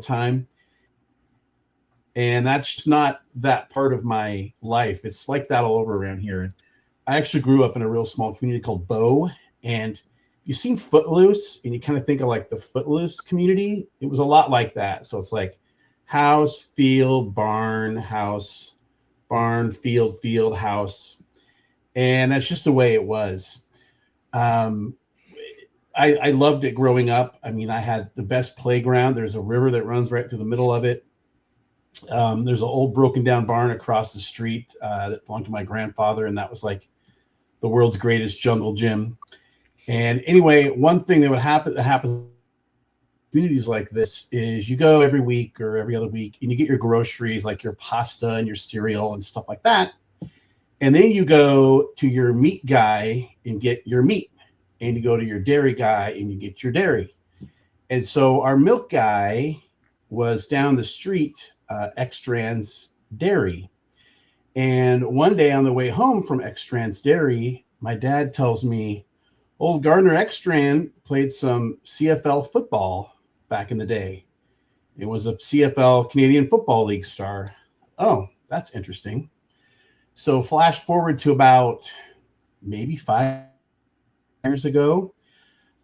time. And that's just not that part of my life. It's like that all over around here. I actually grew up in a real small community called Bow. And you've seen Footloose, and you kind of think of like the Footloose community. It was a lot like that. So it's like house, field, barn, house, barn, field, field, house. And that's just the way it was. Um, I loved it growing up. I mean, I had the best playground. There's a river that runs right through the middle of it. There's an old broken down barn across the street that belonged to my grandfather, and that was like the world's greatest jungle gym. And anyway, one thing that would happen that happens in communities like this is you go every week or every other week and you get your groceries like your pasta and your cereal and stuff like that. And then you go to your meat guy and get your meat. And you go to your dairy guy and you get your dairy. And so our milk guy was down the street, Extrans Dairy. And one day on the way home from Extrans Dairy, my dad tells me, old Gardner Extran played some CFL football back in the day. It was a CFL Canadian Football League star. Oh, that's interesting. So flash forward to about maybe 5 years ago,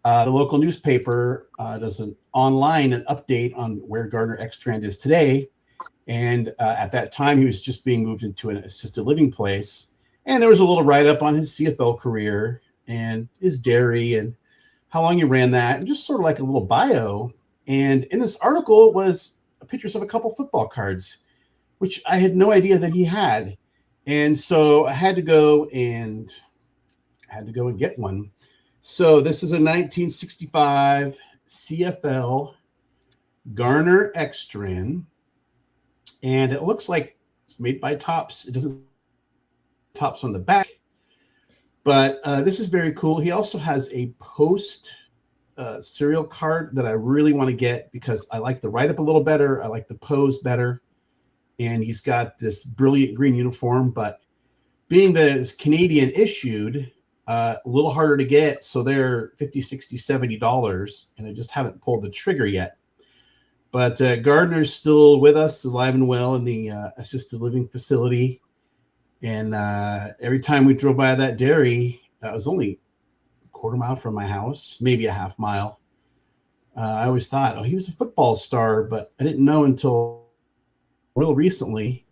the local newspaper does an online an update on where Gardner Extrand is today. And at that time, he was just being moved into an assisted living place. And there was a little write up on his CFL career and his dairy and how long he ran that, and just sort of like a little bio. And in this article was pictures of a couple football cards, which I had no idea that he had. And so I had to go and get one. So this is a 1965 CFL Garner Extran, and it looks like it's made by Tops. It doesn't Tops on the back, but this is very cool. He also has a post serial card that I really want to get because I like the write up a little better. I like the pose better, and he's got this brilliant green uniform. But being that it's Canadian issued, a little harder to get, so they're 50, 60, $70, and I just haven't pulled the trigger yet. But Gardner's still with us, alive and well in the assisted living facility. And every time we drove by that dairy, it was only a quarter mile from my house, maybe a half mile. I always thought, oh, he was a football star, but I didn't know until real recently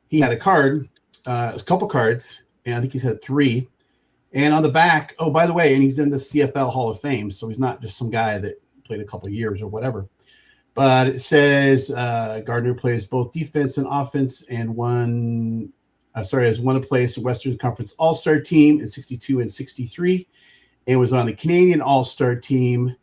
he had a card, a couple cards, and I think he's had three. And on the back, oh, by the way, and he's in the CFL Hall of Fame, so he's not just some guy that played a couple of years or whatever. But it says Gardner plays both defense and offense, and has won a place in Western Conference All-Star team in 62 and 63, and was on the Canadian All-Star team.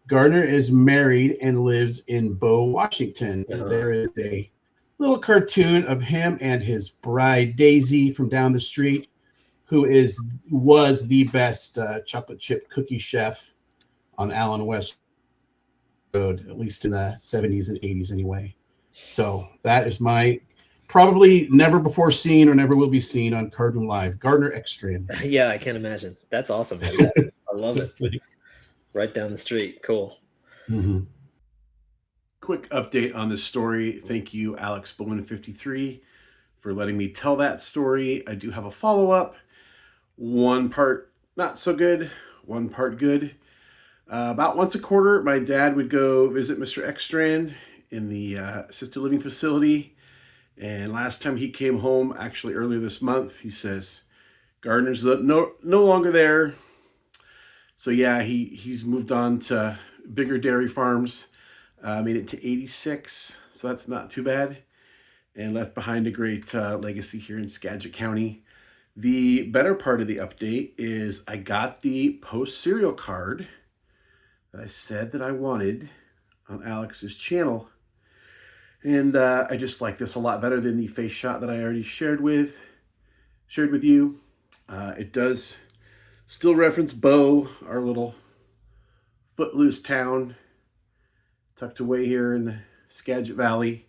Gardner is married and lives in Bow, Washington. And there is a little cartoon of him and his bride, Daisy, from down the street, who was the best chocolate chip cookie chef on Allen West Road, at least in the 70s and 80s anyway. So that is my probably never before seen or never will be seen on Cardinal Live, Gardner Extreme. Yeah, I can't imagine. That's awesome, man. I love it. Right down the street. Cool. Mm-hmm. Quick update on this story. Thank you, Alex Bowen53, for letting me tell that story. I do have a follow up. One part not so good, one part good. About once a quarter, my dad would go visit Mr. Extrand in the assisted living facility. And last time he came home, actually earlier this month, he says, Gardner's no longer there. So yeah, he's moved on to bigger dairy farms, made it to 86, so that's not too bad, and left behind a great legacy here in Skagit County. The better part of the update is I got the post serial card that I said that I wanted on Alex's channel. And I just like this a lot better than the face shot that I already shared with you. It does still reference Bow, our little footloose town tucked away here in the Skagit Valley,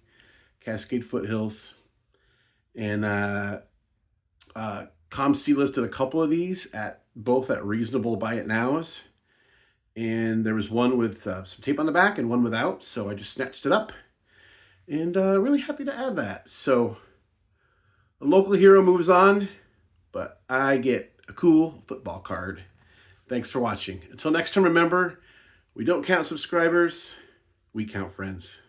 Cascade Foothills. And ComC listed a couple of these at both at reasonable buy it nows. and there was one with some tape on the back and one without, so I just snatched it up, and really happy to add that. So a local hero moves on, but I get a cool football card. Thanks for watching. Until next time, remember, we don't count subscribers, we count friends.